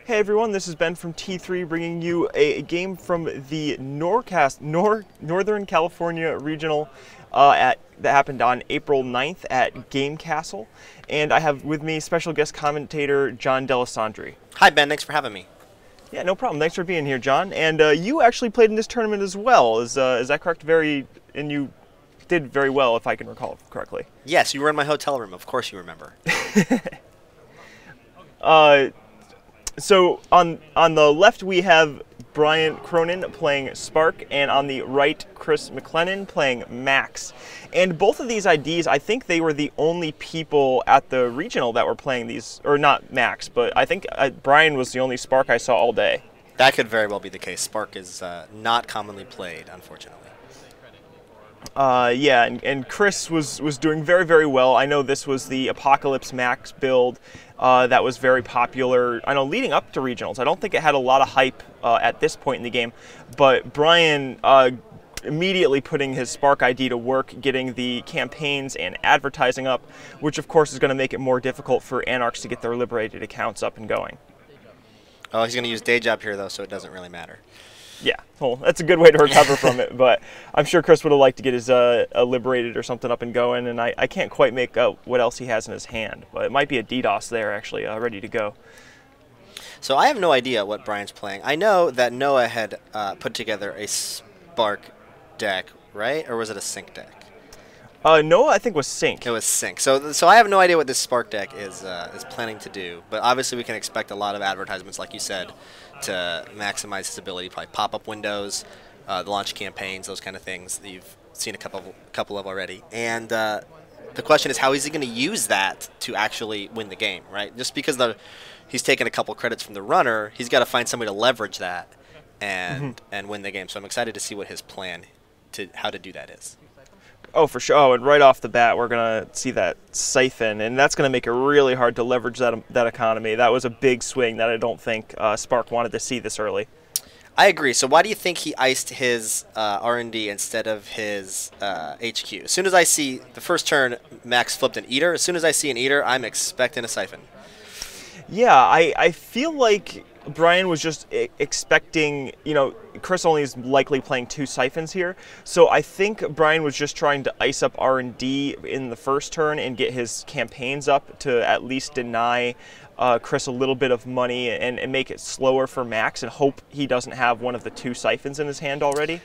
Hey everyone, this is Ben from T3 bringing you a game from the Northern California Regional that happened on April 9th at Game Kastle. And I have with me special guest commentator Jon Dalesandry. Hi Ben, thanks for having me. Yeah, no problem. Thanks for being here, John. And you actually played in this tournament as well. Is that correct? And you did very well, if I can recall correctly. Yes, you were in my hotel room. Of course you remember. So on the left we have Brian Cronin playing Spark, and on the right Kris McLennan playing Max. And both of these IDs, I think they were the only people at the regional that were playing these, or not Max, but I think Brian was the only Spark I saw all day. That could very well be the case. Spark is not commonly played, unfortunately. Yeah, and Kris was doing very, very well. I know this was the Apocalypse Max build that was very popular. I know leading up to regionals, I don't think it had a lot of hype at this point in the game, but Brian immediately putting his Spark ID to work, getting the campaigns and advertising up, which of course is going to make it more difficult for Anarchs to get their liberated accounts up and going. Oh, he's going to use day job here though, so it doesn't really matter. Yeah, well, that's a good way to recover from it, but I'm sure Kris would have liked to get his liberated or something up and going, and I can't quite make out what else he has in his hand, but it might be a DDoS there, actually, ready to go. So I have no idea what Brian's playing. I know that Noah had put together a Spark deck, right? Or was it a Sync deck? Noah, I think, was Sync. It was Sync. So I have no idea what this Spark deck is planning to do, but obviously we can expect a lot of advertisements, like you said, to maximize his ability, probably pop-up windows, the launch campaigns, those kind of things that you've seen a couple of already. And the question is, how is he going to use that to actually win the game, right? Just because he's taken a couple credits from the runner, he's got to find somebody to leverage that and win the game. So I'm excited to see what his plan how to do that is. Oh, for sure. Oh, and right off the bat, we're going to see that Siphon, and that's going to make it really hard to leverage that economy. That was a big swing that I don't think Spark wanted to see this early. I agree. So why do you think he iced his R&D instead of his HQ? As soon as I see the first turn, Max flipped an Eater. As soon as I see an Eater, I'm expecting a Siphon. Yeah, I feel like Brian was just expecting, Kris only is likely playing 2 Siphons here, so I think Brian was just trying to ice up R&D in the first turn and get his campaigns up to at least deny Kris a little bit of money and make it slower for Max, and hope he doesn't have one of the 2 Siphons in his hand already.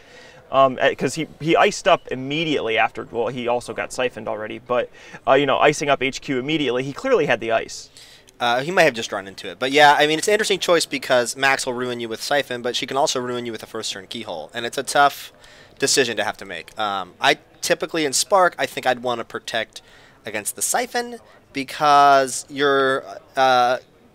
Because he iced up immediately after, well, he also got siphoned already, but, icing up HQ immediately, he clearly had the ice. He might have just run into it. But yeah, I mean, it's an interesting choice because Max will ruin you with Siphon, but she can also ruin you with a first-turn Keyhole. And it's a tough decision to have to make. I typically, in Spark, I think I'd want to protect against the Siphon because your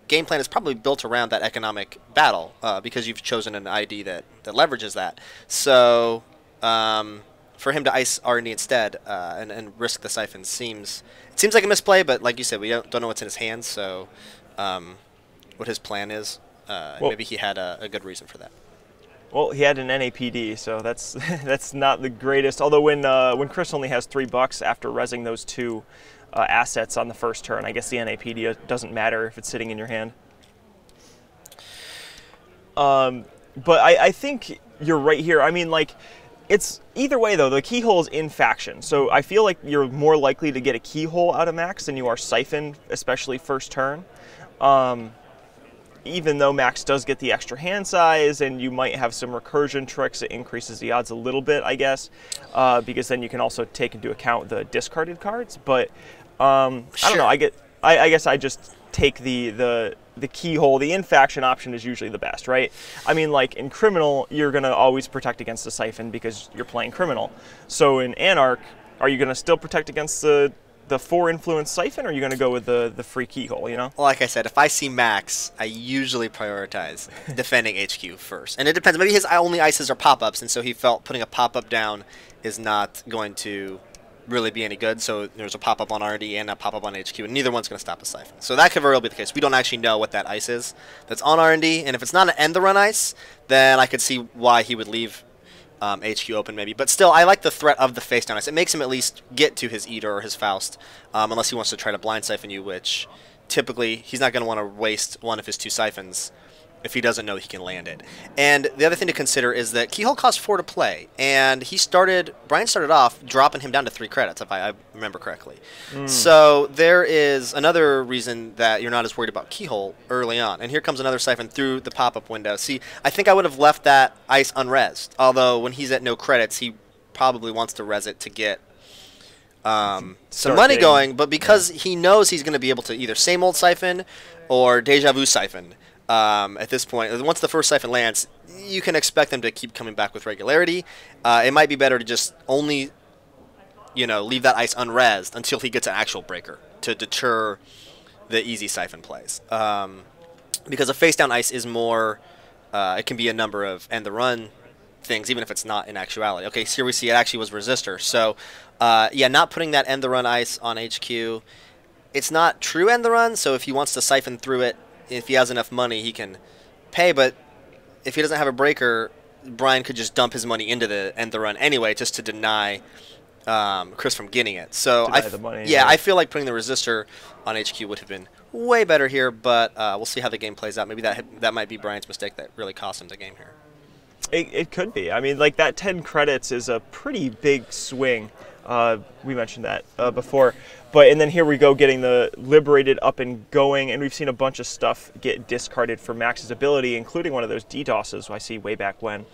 game plan is probably built around that economic battle because you've chosen an ID that leverages that. So for him to ice R&D instead and risk the Siphon seems like a misplay, but like you said, we don't know what's in his hands, so what his plan is. Well, maybe he had a good reason for that. Well, he had an NAPD, so that's that's not the greatest. Although when Kris only has $3 after rezzing those 2 assets on the first turn, I guess the NAPD doesn't matter if it's sitting in your hand. But I think you're right here. I mean, like, it's either way though, the Keyhole is in faction, so I feel like you're more likely to get a Keyhole out of Max than you are Siphon, especially first turn. Even though Max does get the extra hand size, and you might have some recursion tricks, it increases the odds a little bit, I guess, because then you can also take into account the discarded cards. But I don't know. I guess I just take the Keyhole. The in-faction option is usually the best, right? I mean, like in Criminal, you're going to always protect against the Siphon because you're playing Criminal. So in Anarch, are you going to still protect against the 4-influence Siphon, or are you going to go with the free Keyhole, Well, like I said, if I see Max, I usually prioritize defending HQ first. And it depends. Maybe his only ices are pop-ups, and so he felt putting a pop-up down is not going to really be any good. So there's a pop-up on R&D and a pop-up on HQ, and neither one's going to stop a Siphon. So that could very well be the case. We don't actually know what that ice is that's on R&D, and if it's not an end-the-run ice, then I could see why he would leave HQ open maybe. But still, I like the threat of the face-down ice. It makes him at least get to his Eater or his Faust, unless he wants to try to blind Siphon you, which typically he's not going to want to waste one of his 2 Siphons if he doesn't know he can land it. And the other thing to consider is that Keyhole costs 4 to play, and Brian started off dropping him down to 3 credits, if I remember correctly. So there is another reason that you're not as worried about Keyhole early on. And here comes another Siphon through the pop-up window. See, I think I would have left that ice unresed, although when he's at no credits, he probably wants to res it to get some money going, but because he knows he's going to be able to either same old Siphon or deja vu Siphon, at this point, once the first Siphon lands, you can expect them to keep coming back with regularity. It might be better to just only, leave that ice unresed until he gets an actual breaker to deter the easy Siphon plays. Because a face down ice is more, it can be a number of end the run things, even if it's not in actuality. Okay, so here we see it actually was resistor. So, yeah, not putting that end the run ice on HQ. It's not true end the run, so if he wants to Siphon through it, if he has enough money, he can pay, but if he doesn't have a breaker, Brian could just dump his money into the end the run anyway, just to deny Kris from getting it. So I feel like putting the resistor on HQ would have been way better here, but we'll see how the game plays out. Maybe that might be Brian's mistake that really cost him the game here. It could be. I mean, like, that 10 credits is a pretty big swing. We mentioned that before. And then here we go, getting the Liberated up and going, and we've seen a bunch of stuff get discarded for Max's ability, including one of those DDoSes I see way back when.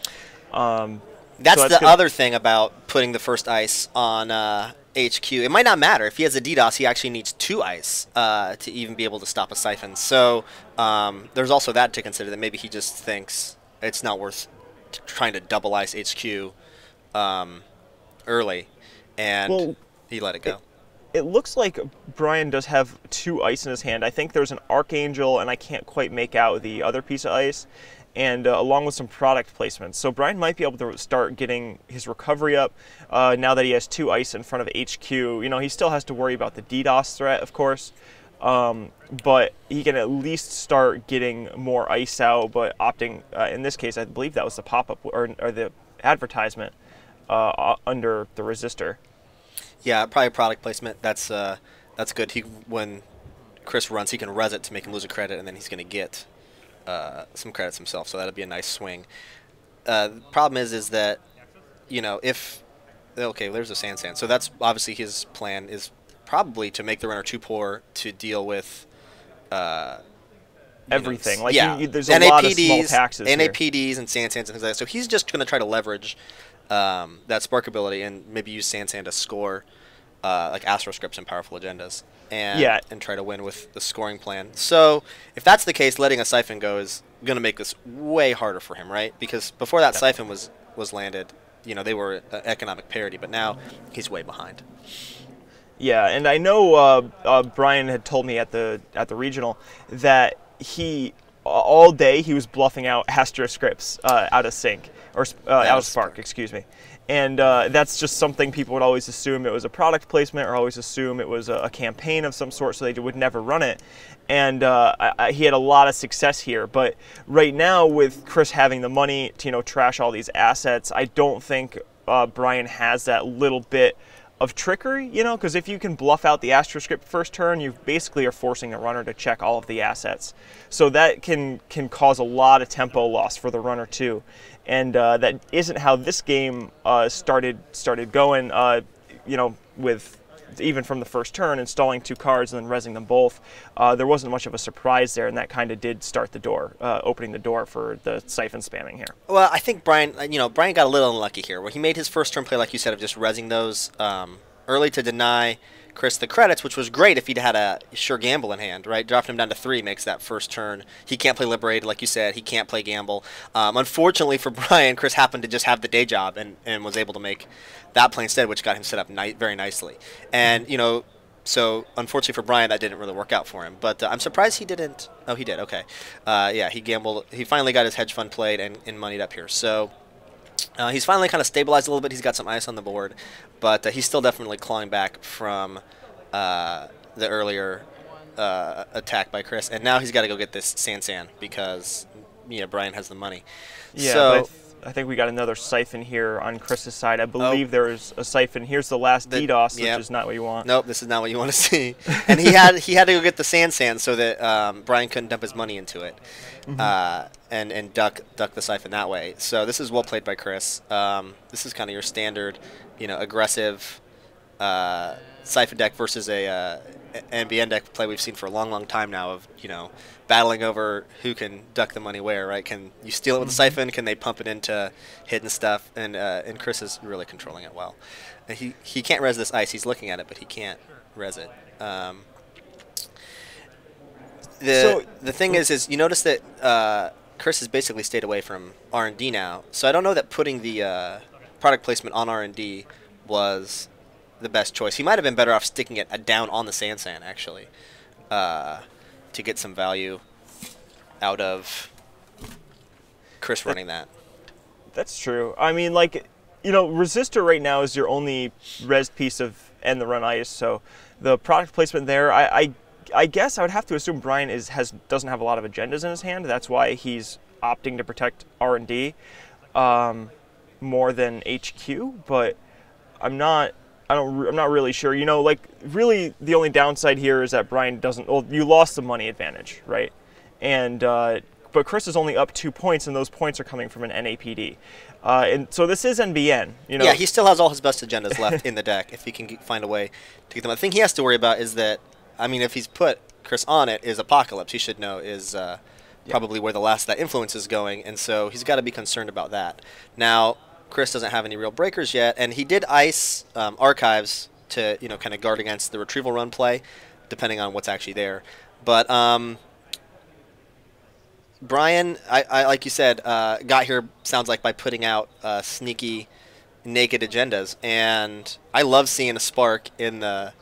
That's the other thing about putting the first ice on HQ. It might not matter. If he has a DDoS, he actually needs 2 ice to even be able to stop a Siphon. So there's also that to consider, that maybe he just thinks it's not worth trying to double ice HQ early, and he let it go. It looks like Brian does have 2 ice in his hand. I think there's an Archangel, and I can't quite make out the other piece of ice, and along with some product placements. So Brian might be able to start getting his recovery up now that he has 2 ice in front of HQ. He still has to worry about the DDoS threat, of course, but he can at least start getting more ice out, but opting, in this case, I believe that was the pop-up or the advertisement under the resistor. Yeah, probably product placement. That's good. When Kris runs, he can res it to make him lose a credit, and then he's going to get some credits himself. So that'd be a nice swing. The problem is that, if there's a Sansan. So that's obviously his plan, is probably to make the runner too poor to deal with everything. There's a lot of small taxes NAPDs and Sansans and things like that. So he's just going to try to leverage that Spark ability and maybe use Sansan to score like Astroscripts and powerful agendas, and try to win with the scoring plan. So if that's the case, letting a Siphon go is going to make this way harder for him, right? Because before that Siphon was landed, they were economic parity, but now he's way behind. Yeah, and I know Brian had told me at the regional that all day he was bluffing out Astroscripts out of sync, or out of Spark, excuse me. And that's just something people would always assume it was a product placement, or always assume it was a campaign of some sort, so they would never run it. And he had a lot of success here. But right now, with Kris having the money to trash all these assets, I don't think Brian has that little bit of trickery, because if you can bluff out the Astroscript first turn, you basically are forcing the runner to check all of the assets. So that can cause a lot of tempo loss for the runner too. And that isn't how this game started going, with even from the first turn, installing 2 cards and then rezzing them both. There wasn't much of a surprise there, and that kind of did start the door, opening the door for the Siphon spamming here. Well, I think Brian got a little unlucky here, where he made his first turn play, like you said, of just rezzing those early to deny Kris the credits, which was great if he'd had a sure gamble in hand, right? Dropping him down to 3 makes that first turn. He can't play Liberated, like you said. He can't play Gamble. Unfortunately for Brian, Kris happened to just have the day job and was able to make that play instead, which got him set up very nicely. And, so unfortunately for Brian, that didn't really work out for him. But I'm surprised he didn't. Oh, he did. Okay. Yeah, he gambled. He finally got his hedge fund played and moneyed up here. So he's finally kind of stabilized a little bit. He's got some ice on the board, but he's still definitely clawing back from the earlier attack by Kris. And now he's got to go get this Sansan because Brian has the money. Yeah, so I think we got another Siphon here on Chris's side. I believe there is a Siphon. Here's the last DDoS, which is not what you want. Nope, this is not what you want to see. And he had to go get the sand so that Brian couldn't dump his money into it, and duck the Siphon that way. So this is well played by Kris. This is kind of your standard, aggressive Siphon deck versus a NBN deck play we've seen for a long time now of battling over who can duck the money where, right? Can you steal it with the Siphon? Can they pump it into hidden stuff? And Kris is really controlling it well. And he can't res this ice. He's looking at it, but he can't res it. The thing is you notice that Kris has basically stayed away from R&D now. So I don't know that putting the product placement on R&D was the best choice. He might have been better off sticking it down on the sand actually, to get some value out of Kris running that. That's true. I mean, Resistor right now is your only res piece of end the run ice, so the product placement there, I guess I would have to assume Brian doesn't have a lot of agendas in his hand. That's why he's opting to protect R&D more than HQ, but I'm not really sure. Really the only downside here is that Brian doesn't. Well, you lost the money advantage, right? And but Kris is only up 2 points, and those points are coming from an NAPD. And so this is NBN. Yeah, he still has all his best agendas left in the deck if he can find a way to get them. The thing he has to worry about is that, if he's put Kris on it, is Apocalypse. He should know is probably where the last of that influence is going, and so he's got to be concerned about that. Now, Kris doesn't have any real breakers yet, and he did ice Archives to kind of guard against the retrieval run play, depending on what's actually there. But Brian, I like you said, got here sounds like by putting out sneaky, naked agendas, and I love seeing a spark in the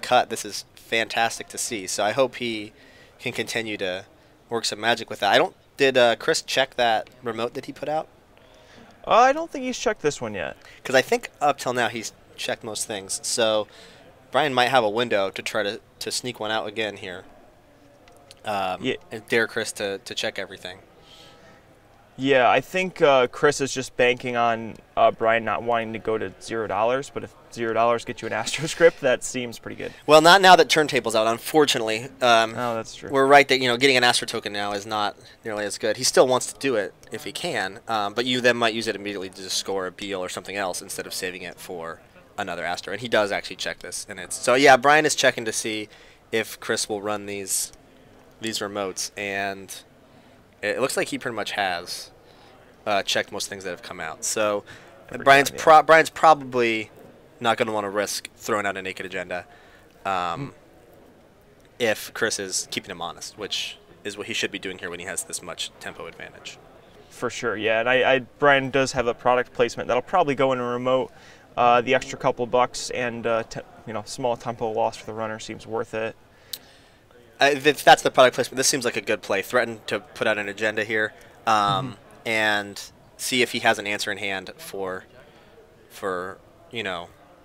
cut. This is fantastic to see. So I hope he can continue to work some magic with that. Did Kris check that remote that he put out? I don't think he's checked this one yet. Because I think up till now he's checked most things. So Brian might have a window to try to sneak one out again here. And dare Kris to check everything. Yeah, I think Kris is just banking on Brian not wanting to go to $0, but if $0 gets you an Astroscript, that seems pretty good. Well, not now that Turntable's out, unfortunately. Oh, that's true. We're right that getting an Astro token now is not nearly as good. He still wants to do it if he can, but you then might use it immediately to just score a Beal or something else instead of saving it for another Astro. And he does actually check this, so yeah, Brian is checking to see if Kris will run these remotes, and it looks like he pretty much has checked most things that have come out. So Brian's probably not going to want to risk throwing out a naked agenda if Kris is keeping him honest, which is what he should be doing here when he has this much tempo advantage. For sure, yeah. And Brian does have a product placement that'll probably go in a remote. The extra couple bucks and small tempo loss for the runner seems worth it. If that's the product placement, this seems like a good play. Threaten to put out an agenda here, and see if he has an answer in hand for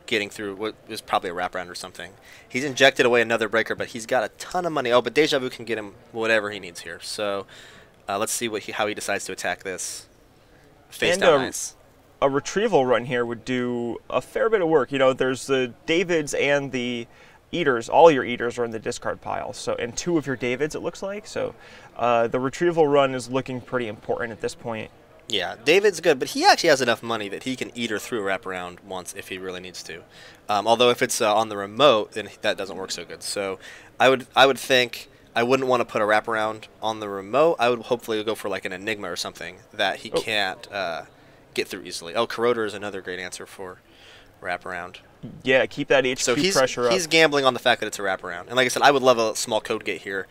getting through what is probably a wraparound or something. He's injected away another breaker, but he's got a ton of money. Oh, but Deja Vu can get him whatever he needs here. So let's see how he decides to attack this face down ice. A retrieval run here would do a fair bit of work. There's the Davids and the Eaters. All your Eaters are in the discard pile, and 2 of your Davids, it looks like. So the retrieval run is looking pretty important at this point. Yeah, David's good, but he actually has enough money that he can Eater through a wraparound once if he really needs to. Although if it's on the remote, then that doesn't work so good. So I would think I wouldn't want to put a wraparound on the remote. I would hopefully go for like an Enigma or something that he can't get through easily. Oh, Corroder is another great answer for wraparound. Yeah, keep that HQ pressure up. He's gambling on the fact that it's a wraparound. And like I said, I would love a small code gate here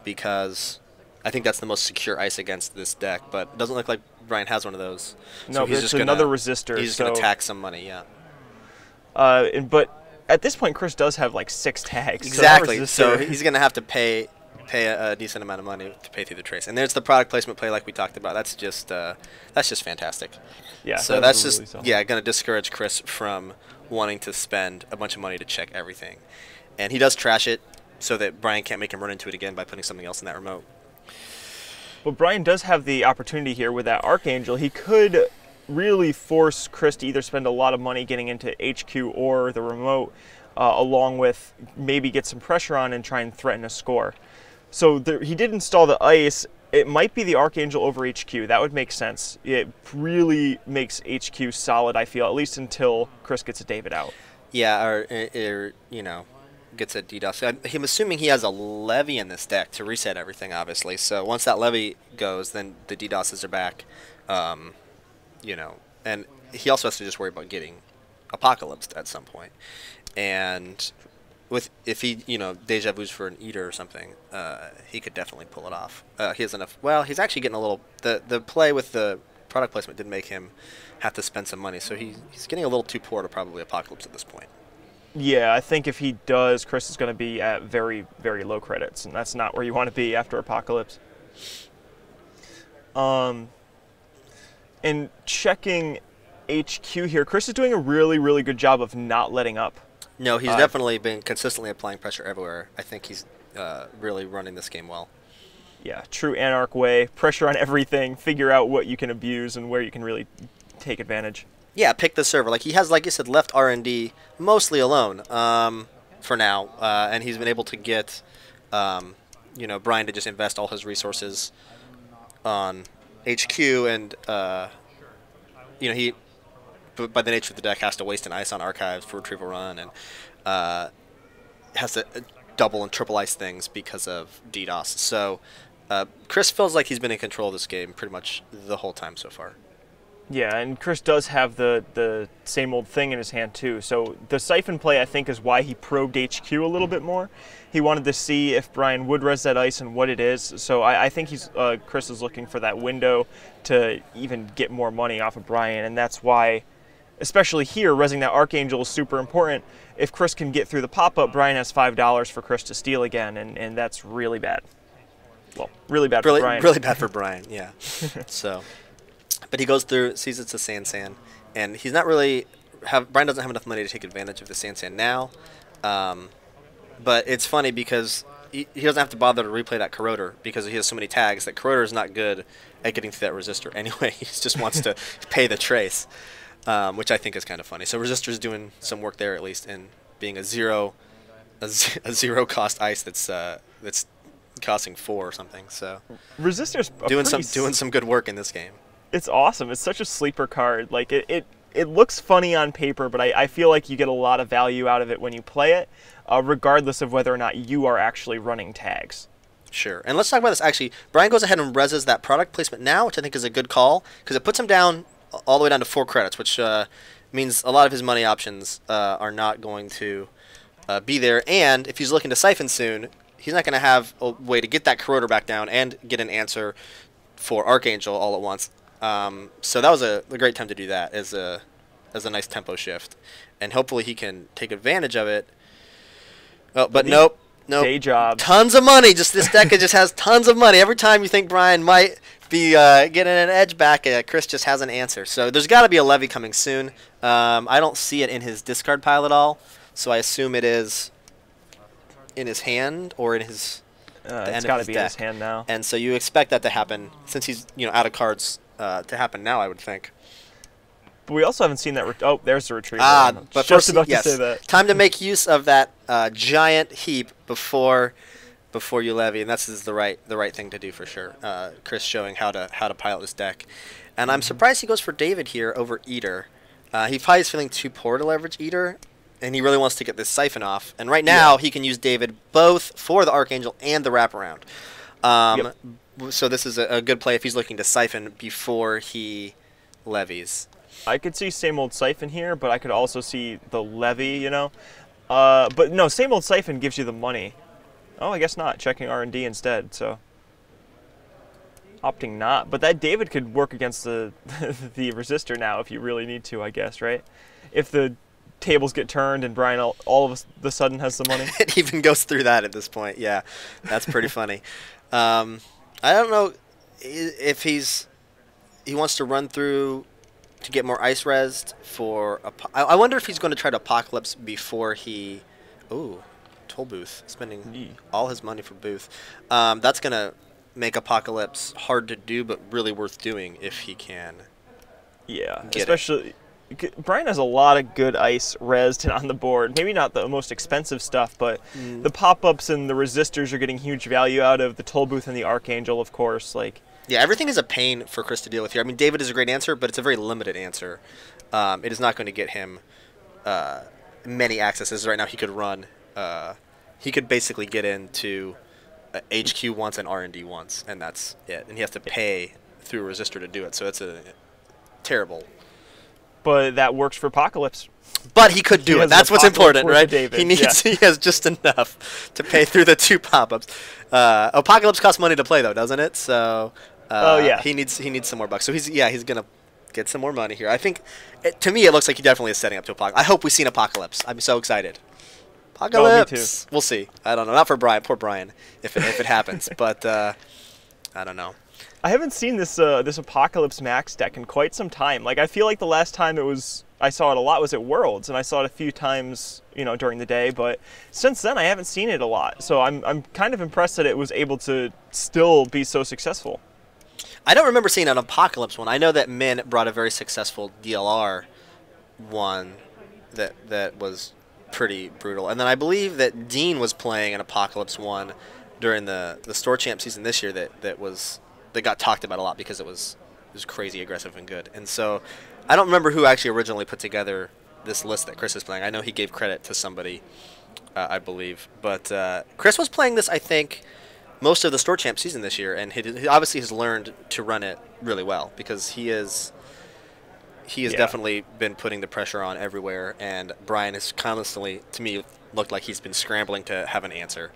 because I think that's the most secure ice against this deck, but it doesn't look like Brian has one of those. No, so he's just another resistor. He's just going to tack some money, yeah. But at this point, Kris does have like 6 tags. Exactly. So he's going to have to pay a decent amount of money to pay through the trace. And there's the product placement play like we talked about. That's just fantastic. Yeah. So that's just going to discourage Kris from wanting to spend a bunch of money to check everything. And he does trash it so that Brian can't make him run into it again by putting something else in that remote. But Brian does have the opportunity here with that Archangel. He could really force Kris to either spend a lot of money getting into HQ or the remote, along with maybe get some pressure on and try and threaten a score. So he did install the ice. It might be the Archangel over HQ. That would make sense. It really makes HQ solid, I feel, at least until Kris gets a David out. Yeah, or you know, gets a DDoS. I'm assuming he has a levy in this deck to reset everything, obviously. So once that levy goes, then the DDoSes are back. You know, and he also has to just worry about getting apocalypsed at some point. And if he, you know, deja vu's for an eater or something, he could definitely pull it off. He has enough. Well, he's actually getting a little. The play with the product placement did make him have to spend some money, so he's getting a little too poor to probably apocalypse at this point. Yeah, I think if he does, Kris is going to be at very, very low credits, and that's not where you want to be after apocalypse. And checking HQ here, Kris is doing a really, really good job of not letting up. No, he's definitely been consistently applying pressure everywhere. I think he's really running this game well. Yeah, true Anarch way. Pressure on everything. Figure out what you can abuse and where you can really take advantage. Yeah, pick the server. Like he has, like you said, left R&D mostly alone for now, and he's been able to get, you know, Brian to just invest all his resources on HQ, and you know, he, by the nature of the deck, has to waste an ice on archives for retrieval run, and has to double and triple ice things because of DDoS. So Kris feels like he's been in control of this game pretty much the whole time so far. Yeah, and Kris does have the same old thing in his hand too. So the Siphon play, I think, is why he probed HQ a little bit more. He wanted to see if Brian would res that ice and what it is. So I think Kris is looking for that window to even get more money off of Brian, and that's why, especially here, resing that Archangel is super important. If Kris can get through the pop-up, Brian has $5 for Kris to steal again, and that's really bad. Well, really bad for Brian. Really bad for Brian, yeah. So, but he goes through, sees it's a San, and he's not really, Brian doesn't have enough money to take advantage of the San now. But it's funny because he doesn't have to bother to replay that corroder because he has so many tags that corroder is not good at getting through that resistor anyway. He just wants to pay the trace, which I think is kind of funny. So resistor's doing some work there at least, in being a zero cost ice that's costing 4 or something. So resistor's doing some good work in this game. It's awesome. It's such a sleeper card. Like it looks funny on paper, but I feel like you get a lot of value out of it when you play it, regardless of whether or not you are actually running tags. Sure. And let's talk about this. Actually, Brian goes ahead and reses that product placement now, which I think is a good call, because it puts him down all the way down to 4 credits, which means a lot of his money options are not going to be there. And if he's looking to Siphon soon, he's not going to have a way to get that corroder back down and get an answer for Archangel all at once. So that was a great time to do that as a nice tempo shift, and hopefully he can take advantage of it. Oh, but nope. Day job. Tons of money. Just this deck just has tons of money. Every time you think Brian might be getting an edge back, Kris just has an answer. So there's got to be a levy coming soon. I don't see it in his discard pile at all, so I assume it is in his hand or in his it's got to be in his hand now. And so you expect that to happen since he's out of cards to happen now, I would think. But we also haven't seen that. Oh, there's the retrieval. But first, yes, to say that. Time to make use of that giant heap before you levy, and this is the right thing to do for sure. Kris showing how to pilot this deck, and I'm surprised he goes for David here over Eater. He probably is feeling too poor to leverage Eater, and he really wants to get this Siphon off. And right now he can use David both for the Archangel and the wraparound. So this is a good play if he's looking to Siphon before he levies. I could see same old Siphon here, but I could also see the levy, But no, same old Siphon gives you the money. Oh, I guess not. Checking R&D instead, so. Opting not. But that David could work against the the resistor now if you really need to, I guess, right? If the tables get turned and Brian all of a sudden has the money. It even goes through that at this point, yeah. That's pretty funny. I don't know if he wants to run through to get more ice resed for I wonder if he's going to try to apocalypse before he Tollbooth spending all his money for Booth. That's going to make Apocalypse hard to do, but really worth doing if he can. Yeah, especially Brian has a lot of good ice rezzed and on the board. Maybe not the most expensive stuff, but the pop-ups and the resistors are getting huge value out of. The Tollbooth and the Archangel, of course. Like, yeah, everything is a pain for Kris to deal with here. I mean, David is a great answer, but it's a very limited answer. It is not going to get him many accesses. Right now he could run. He could basically get into HQ once and R&D once, and that's it. And he has to pay through a resistor to do it, so it's a terrible. But that works for Apocalypse. But he could do it. That's what's important, right? David. He needs. He has just enough to pay through the 2 pop-ups. Apocalypse costs money to play, though, doesn't it? So he needs some more bucks. So he's gonna get some more money here. I think, to me, it looks like he definitely is setting up to Apocalypse. I hope we see an Apocalypse. I'm so excited. Apocalypse. Oh, me too. We'll see. I don't know. Not for Brian. Poor Brian. If it happens, but I don't know. I haven't seen this Apocalypse Max deck in quite some time. Like, I feel like the last time I saw it a lot was at Worlds, and I saw it a few times, during the day. But since then, I haven't seen it a lot. So I'm kind of impressed that it was able to still be so successful. I don't remember seeing an Apocalypse one. I know that Min brought a very successful DLR one that was pretty brutal, and then I believe that Dean was playing an Apocalypse one during the Store Champ season this year that got talked about a lot because it was crazy aggressive and good. And so I don't remember who actually originally put together this list that Kris is playing. I know he gave credit to somebody, I believe. But Kris was playing this, I think, most of the Store Champ season this year, and he obviously has learned to run it really well because he has definitely been putting the pressure on everywhere, and Brian has constantly, to me, looked like he's been scrambling to have an answer.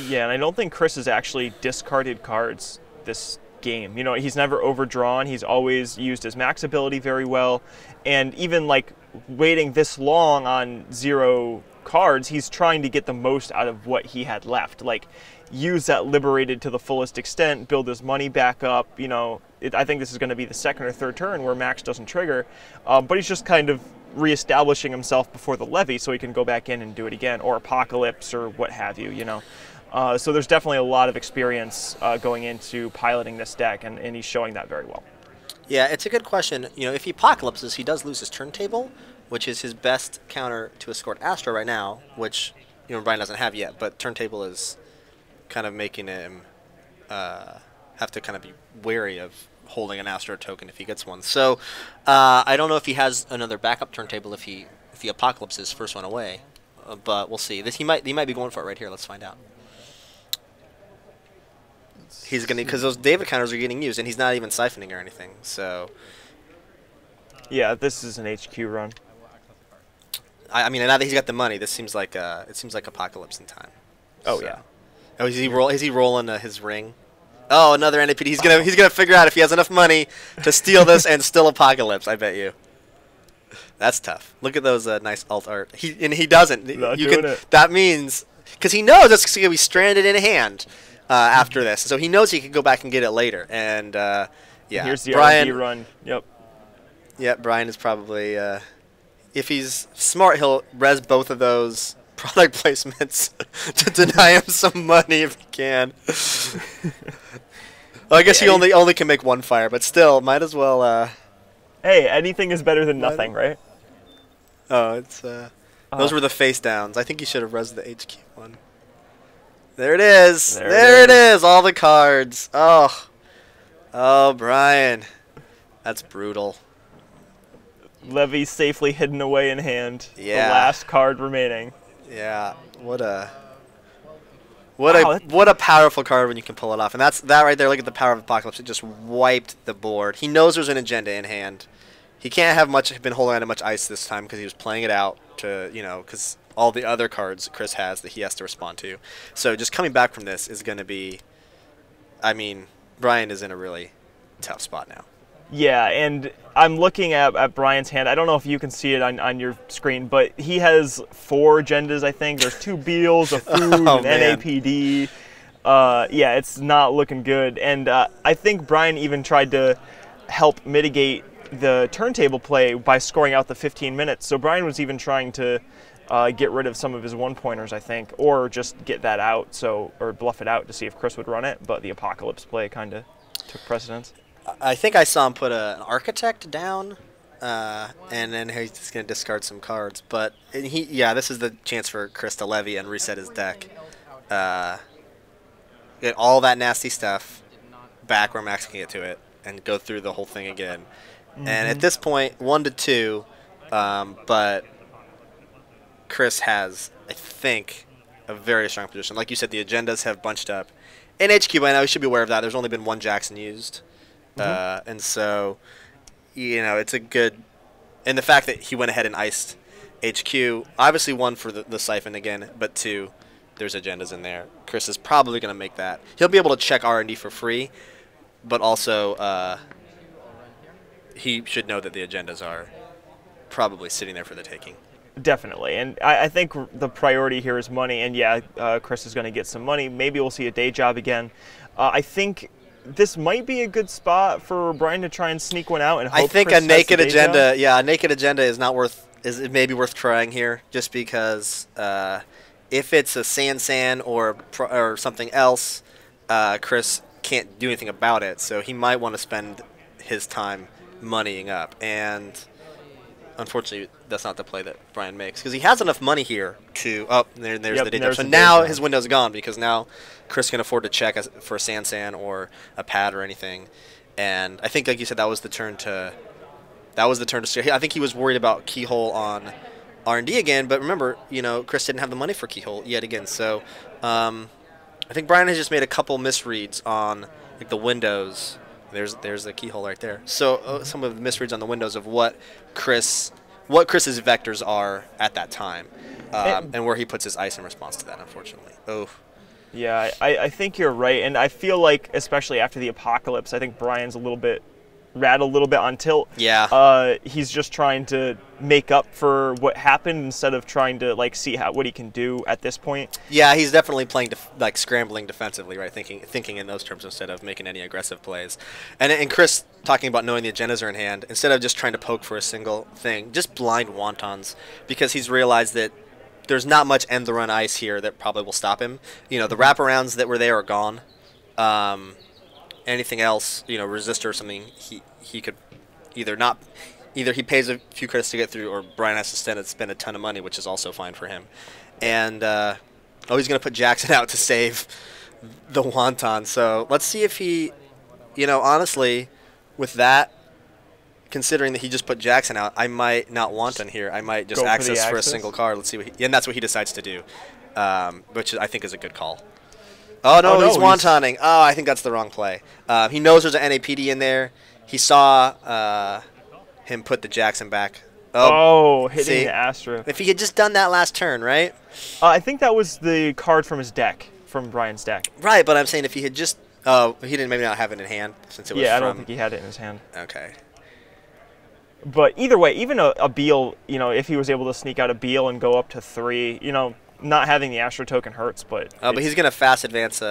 Yeah, and I don't think Kris has actually discarded cards this game. He's never overdrawn. He's always used his max ability very well, and even like waiting this long on 0 cards, he's trying to get the most out of what he had left. Like, use that liberated to the fullest extent, build his money back up. I think this is going to be the 2nd or 3rd turn where Max doesn't trigger, but he's just kind of reestablishing himself before the levy so he can go back in and do it again, or Apocalypse or what have you. So there's definitely a lot of experience going into piloting this deck, and he's showing that very well. Yeah, it's a good question. If he Apocalypses, he does lose his turntable, which is his best counter to escort Astro right now, which Brian doesn't have yet, but turntable is kind of making him have to kind of be wary of holding an Astro token if he gets one. So I don't know if he has another backup turntable if he Apocalypses first one away, but we'll see. He might be going for it right here. Let's find out. He's gonna, because those David counters are getting used, and he's not even siphoning or anything. So yeah, this is an HQ run. I mean, now that he's got the money, this seems like Apocalypse in time. Oh so. yeah. Oh, is he rolling his ring? Oh, another NAPD. He's gonna figure out if he has enough money to steal this and still Apocalypse. I bet you. That's tough. Look at those nice alt art. He doesn't. That means because he knows it's gonna be stranded in a hand after this, so he knows he can go back and get it later. And yeah, here's the Brian R&D run. Yep. Yeah, Brian is probably if he's smart, he'll res both of those product placements to deny him some money if he can. Well, I guess he only can make 1 fire, but still, might as well. Hey, anything is better than nothing, right? Oh, it's those were the face downs. I think he should have res the HQ one. There it is. There it is. All the cards. Oh, Brian, that's brutal. Levy safely hidden away in hand. Yeah. The last card remaining. Yeah, what a powerful card when you can pull it off. And that right there, look at the power of Apocalypse. It just wiped the board. He knows there's an agenda in hand. He can't have been holding on to much ice this time because he was playing it out to, because all the other cards Kris has that he has to respond to. So just coming back from this is going to be, I mean, Brian is in a really tough spot now. Yeah, and I'm looking at Brian's hand. I don't know if you can see it on your screen, but he has 4 agendas, I think. There's 2 Beals, a food, an NAPD. Yeah, it's not looking good. And I think Brian even tried to help mitigate the turntable play by scoring out the 15 minutes. So Brian was even trying to get rid of some of his one-pointers, I think, or just get that out, or bluff it out to see if Kris would run it, but the Apocalypse play kind of took precedence. I think I saw him put an Architect down, and then he's just going to discard some cards. But this is the chance for Kris to levy and reset his deck. Get all that nasty stuff back where Max can get to it, and go through the whole thing again. And at this point, 1-2, but Kris has, I think, a very strong position. Like you said, the agendas have bunched up. In HQ by now, we should be aware of that. There's only been one Jackson used. And so, it's a good... And the fact that he went ahead and iced HQ, obviously one for the Siphon again, but two, there's agendas in there. Kris is probably going to make that. He'll be able to check R&D for free, but also he should know that the agendas are probably sitting there for the taking. Definitely, and I think the priority here is money, and Kris is going to get some money. Maybe we'll see a day job again. I think this might be a good spot for Brian to try and sneak one out and hope I think Kris a naked has the day agenda, job. a naked agenda is maybe worth trying here, just because if it's a San or something else, Kris can't do anything about it, so he might want to spend his time moneying up, and unfortunately, that's not the play that Brian makes, because he has enough money here to... Oh, there's the day job. So now his window's gone, because now Kris can afford to check for a San or a pad or anything. And I think, like you said, that was the turn to... I think he was worried about Keyhole on R&D again, but remember, Kris didn't have the money for Keyhole yet again. So I think Brian has just made a couple misreads on the windows. There's the Keyhole right there. So some of the misreads on the windows of what Kris's vectors are at that time, and where he puts his ice in response to that, unfortunately. Oh. Yeah, I think you're right, and I feel like, especially after the Apocalypse, I think Brian's rattled a little bit on tilt. Yeah. He's just trying to make up for what happened instead of trying to see what he can do at this point. Yeah, he's definitely playing scrambling defensively, right? Thinking in those terms instead of making any aggressive plays. And Kris talking about knowing the agendas are in hand, instead of just trying to poke for a single thing, just blind wontons, because he's realized that there's not much end the run ice here that probably will stop him. The wraparounds that were there are gone. Anything else, resistor or something, he could either he pays a few credits to get through, or Brian has to spend a ton of money, which is also fine for him. And he's going to put Jackson out to save the wonton. So let's see if he, honestly, with that, considering that he just put Jackson out, I might not wonton here. I might just access for a single card. Let's see and that's what he decides to do, which I think is a good call. Oh, no, he's wontoning. Oh, I think that's the wrong play. He knows there's an NAPD in there. He saw him put the Jackson back. Hitting the Astro. If he had just done that last turn, right? I think that was the card from his deck, from Brian's deck. Right, but I'm saying if he had just... he didn't maybe not have it in hand, since it was I don't think he had it in his hand. Okay. But either way, even a Beal, if he was able to sneak out a Beal and go up to 3, not having the Astro token hurts, but... Oh, but he's going to fast advance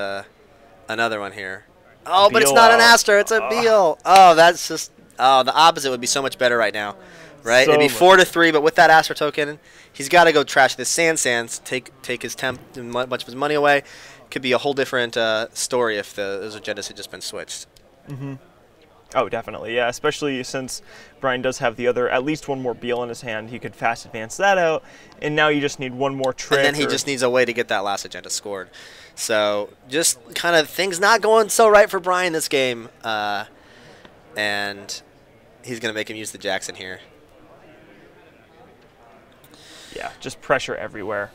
another one here. Oh, but it's not an Astro, it's a Beal. Oh, that's just... Oh, the opposite would be so much better right now, right? It'd be 4-3, but with that Astro token, he's got to go trash this Sans, take his much of his money away. Could be a whole different story if those agendas had just been switched. Mm-hmm. Oh, definitely, yeah, especially since Brian does have at least one more Beal in his hand. He could fast advance that out, and now you just need one more trick. And then he just needs a way to get that last agenda scored. So just kind of things not going so right for Brian this game. And he's going to make him use the Jackson here. Yeah, just pressure everywhere.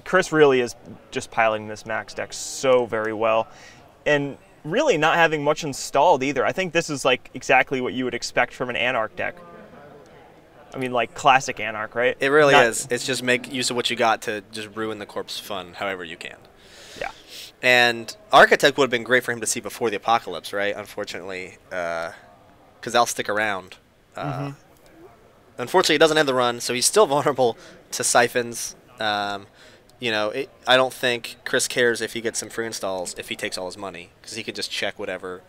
Kris really is just piling this Max deck so very well. And really not having much installed either. I think this is exactly what you would expect from an Anarch deck. I mean, classic Anarch, right? It really is. It's just make use of what you got to just ruin the corpse fun however you can. Yeah. And Architect would have been great for him to see before the Apocalypse, right? Unfortunately, because they'll stick around. Unfortunately, he doesn't have the run, so he's still vulnerable to Siphons. I don't think Kris cares if he gets some free installs if he takes all his money, because he could just check whatever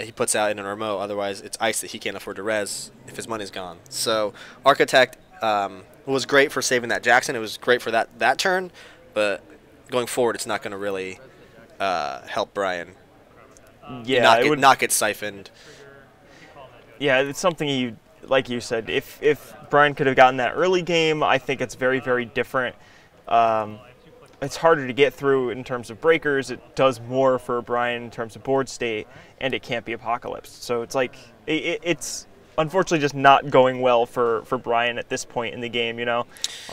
he puts out in an remote. Otherwise, it's ice that he can't afford to res if his money's gone. So Architect was great for saving that Jackson. It was great for that turn, but going forward, it's not going to really help Brian. Yeah, not get siphoned. Yeah, it's something like you said, if Brian could have gotten that early game, I think it's very, very different. It's harder to get through in terms of breakers. It does more for Brian in terms of board state, and it can't be Apocalypse. So it's like it's unfortunately just not going well for Brian at this point in the game. A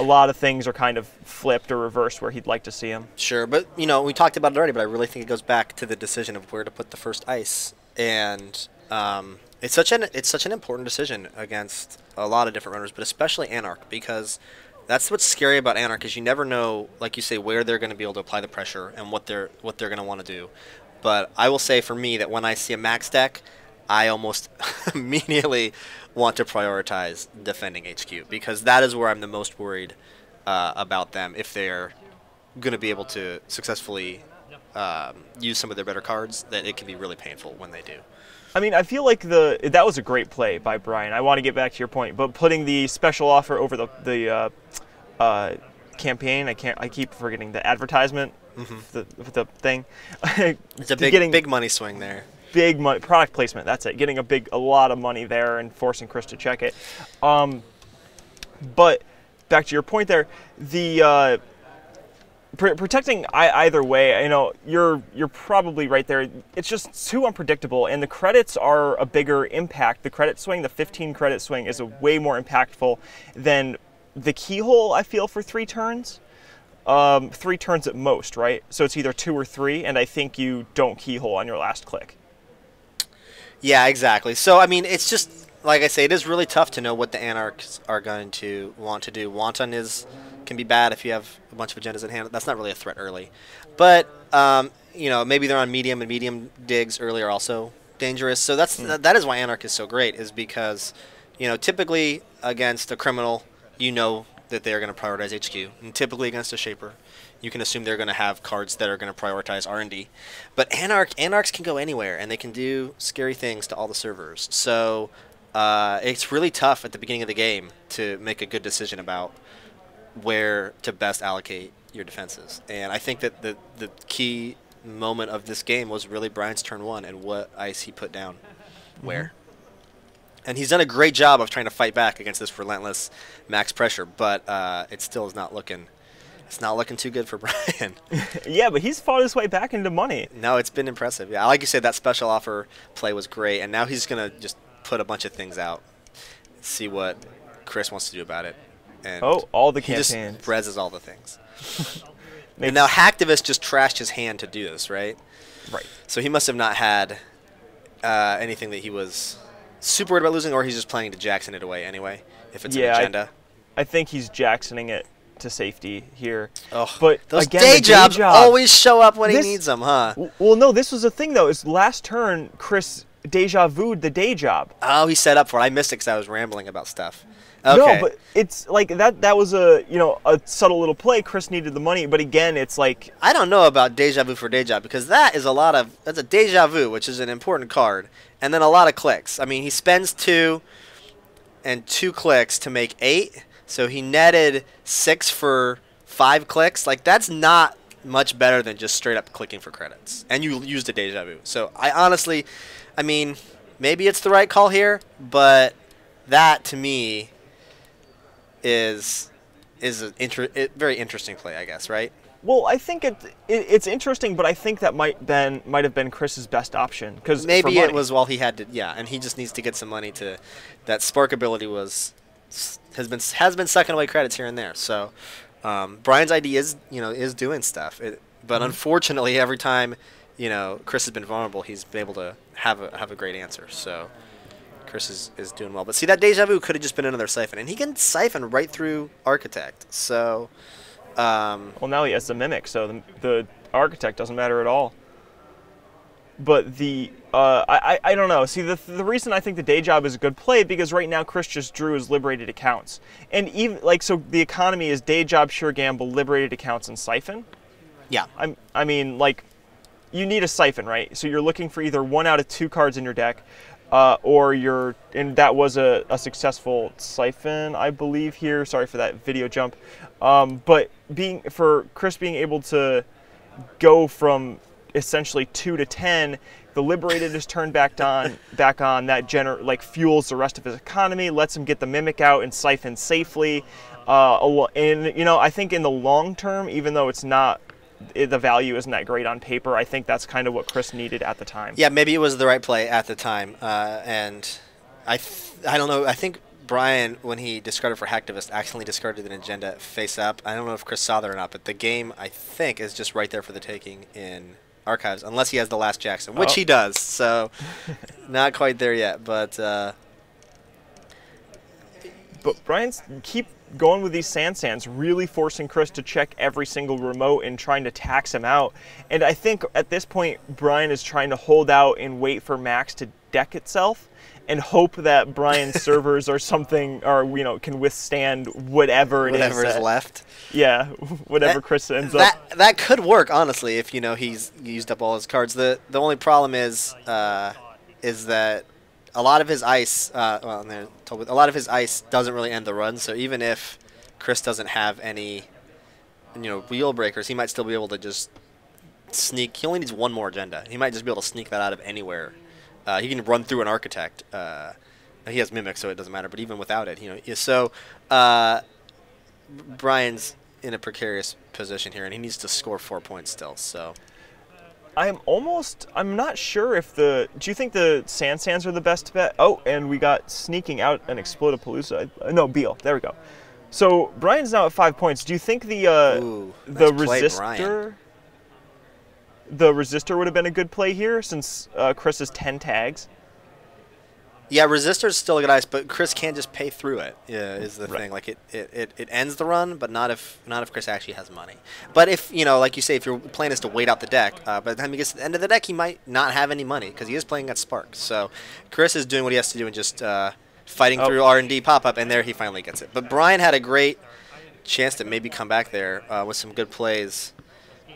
lot of things are kind of flipped or reversed where he'd like to see him. Sure, but we talked about it already. But I really think it goes back to the decision of where to put the first ice, and it's such an important decision against a lot of different runners, but especially Anarch, because that's what's scary about Anarch is you never know, like you say, where they're going to be able to apply the pressure and what they're going to want to do. But I will say for me that when I see a Max deck, I almost immediately want to prioritize defending HQ, because that is where I'm the most worried about them. If they're going to be able to successfully use some of their better cards, that it can be really painful when they do. I mean, I feel like that was a great play by Brian. I want to get back to your point, but putting the special offer over the campaign, I keep forgetting the advertisement, the thing. It's a big money swing there. Big money, product placement. That's it. Getting a lot of money there and forcing Kris to check it. But back to your point there, the protecting either way, you're probably right there. It's just too unpredictable, and the credits are a bigger impact. The credit swing, the 15 credit swing, is a way more impactful than the keyhole, I feel, for 3 turns. 3 turns at most, right? So it's either 2 or 3, and I think you don't keyhole on your last click. Yeah, exactly. So, I mean, it's just, like I say, it is really tough to know what the Anarchs are going to want to do. Wanton can be bad if you have a bunch of agendas at hand. That's not really a threat early. But, maybe they're on medium, and medium digs early are also dangerous. So that is why Anarch is so great, is because, typically against a criminal, that they're going to prioritize HQ. And typically against a shaper, you can assume they're going to have cards that are going to prioritize R&D. But Anarchs can go anywhere, and they can do scary things to all the servers. So it's really tough at the beginning of the game to make a good decision about where to best allocate your defenses. And I think that the key moment of this game was really Brian's turn 1 and what ice he put down where. And he's done a great job of trying to fight back against this relentless max pressure, but it still is not looking too good for Brian. Yeah, but he's fought his way back into money. No, it's been impressive. Yeah, like you said, that special offer play was great, and now he's going to just put a bunch of things out, see what Kris wants to do about it. And all the campaigns. He just rezzes all the things. Maybe. And now Hacktivist just trashed his hand to do this, right? Right. So he must have not had anything that he was super worried about losing, or he's just planning to Jackson it away anyway, if it's an agenda. I think he's Jacksoning it to safety here. Oh, but those again, day jobs always show up when he needs them, huh? Well, no, this was the thing, though. Is last turn, Kris deja vu'd the day job. Oh, he set up for it. I missed it because I was rambling about stuff. Okay. No, but it's like that was a subtle little play. Kris needed the money, but again, it's like, I don't know about deja vu for day job, because that's a deja vu, which is an important card, and then a lot of clicks. I mean, he spends 2 and 2 clicks to make 8, so he netted 6 for 5 clicks. Like, that's not much better than just straight up clicking for credits, and you used a deja vu. So I honestly, maybe it's the right call here, but that to me is a very interesting play, I guess, right? Well, I think it's interesting, but I think that might have been Kris's best option, because maybe it was while he had to, and he just needs to get some money to. That spark ability has been sucking away credits here and there. So Brian's ID is doing stuff, but unfortunately, every time Kris has been vulnerable, he's been able to have a great answer. So Kris is doing well. But see, that deja vu could have just been another Siphon, and he can Siphon right through Architect. So well, now he has the Mimic, so the Architect doesn't matter at all. But I don't know. See, the reason I think the day job is a good play, because right now Kris just drew his liberated accounts, and even so the economy is day job, sure gamble, liberated accounts, and Siphon. Yeah. I mean, you need a Siphon, right? So you're looking for either 1 out of 2 cards in your deck. and that was a successful Siphon, I believe here. Sorry for that video jump. But for Kris being able to go from essentially 2 to 10, the Liberated is turned back on. That fuels the rest of his economy, lets him get the Mimic out and Siphon safely. And I think in the long term, even though it's not, the value isn't that great on paper, I think that's kind of what Kris needed at the time. Yeah, maybe it was the right play at the time. And I don't know. I think Brian, when he discarded for Hacktivist, accidentally discarded an agenda face up. I don't know if Kris saw that or not, but the game, I think, is just right there for the taking in Archives, unless he has the Last Jackson, which he does. So not quite there yet. But Brian's keep going with these Sands, really forcing Kris to check every single remote and trying to tax him out. And I think at this point, Brian is trying to hold out and wait for Max to deck itself and hope that Brian's servers or something, or can withstand whatever is left. Yeah, whatever Kris ends up. That could work, honestly, if he's used up all his cards. The only problem is that a lot of his ice, a lot of his ice doesn't really end the run. So even if Kris doesn't have any, wheel breakers, he might still be able to just sneak. He only needs one more agenda. He might just be able to sneak that out of anywhere. He can run through an Architect. He has Mimic, so it doesn't matter. But even without it, so Brian's in a precarious position here, and he needs to score 4 points still. So. I'm not sure if do you think the Sands are the best bet? Oh, and we got sneaking out an Explodapalooza. No, Beal. There we go. So Brian's now at 5 points. Do you think the Resistor, would have been a good play here since Kris has 10 tags? Yeah, Resistor's still a good ice, but Kris can't just pay through it. Yeah, is the thing. Like it ends the run, but not if Kris actually has money. But if like you say, if your plan is to wait out the deck, by the time he gets to the end of the deck, he might not have any money because he is playing at Spark. So Kris is doing what he has to do and just fighting through R&D pop up, and there he finally gets it. But Brian had a great chance to maybe come back there with some good plays.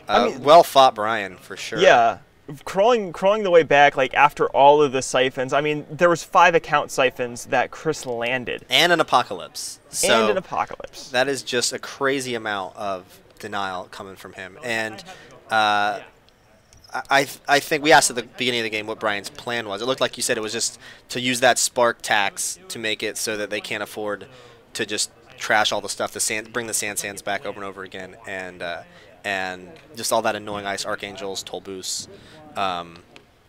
Well fought, Brian, for sure. Yeah. Crawling the way back, after all of the Siphons, there was 5 account Siphons that Kris landed. And an Apocalypse. And an Apocalypse. That is just a crazy amount of denial coming from him. And I think we asked at the beginning of the game what Brian's plan was. It looked like you said it was just to use that Spark tax to make it so that they can't afford to just trash all the stuff, bring the Sands back over and over again, and just all that annoying ice, Archangels, Tollbooths.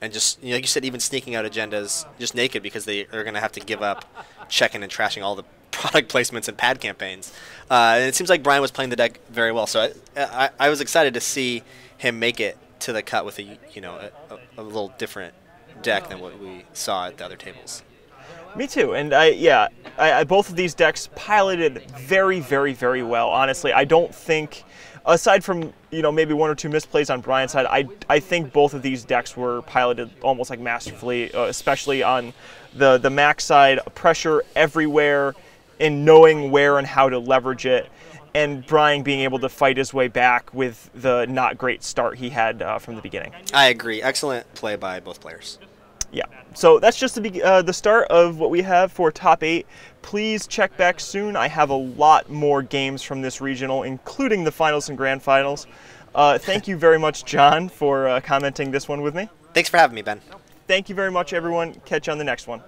And just, like you said, even sneaking out agendas just naked because they are going to have to give up checking and trashing all the product placements and pad campaigns. And it seems like Brian was playing the deck very well. So I was excited to see him make it to the cut with a little different deck than what we saw at the other tables. Me too, and both of these decks piloted very, very, very well. Honestly, I don't think, aside from maybe 1 or 2 misplays on Brian's side, I think both of these decks were piloted almost masterfully, especially on the Max side. Pressure everywhere, and knowing where and how to leverage it, and Brian being able to fight his way back with the not great start he had from the beginning. I agree. Excellent play by both players. Yeah, so that's just the start of what we have for top 8. Please check back soon. I have a lot more games from this regional, including the finals and grand finals. Thank you very much, Jon, for commenting this one with me. Thanks for having me, Ben. Thank you very much, everyone. Catch you on the next one.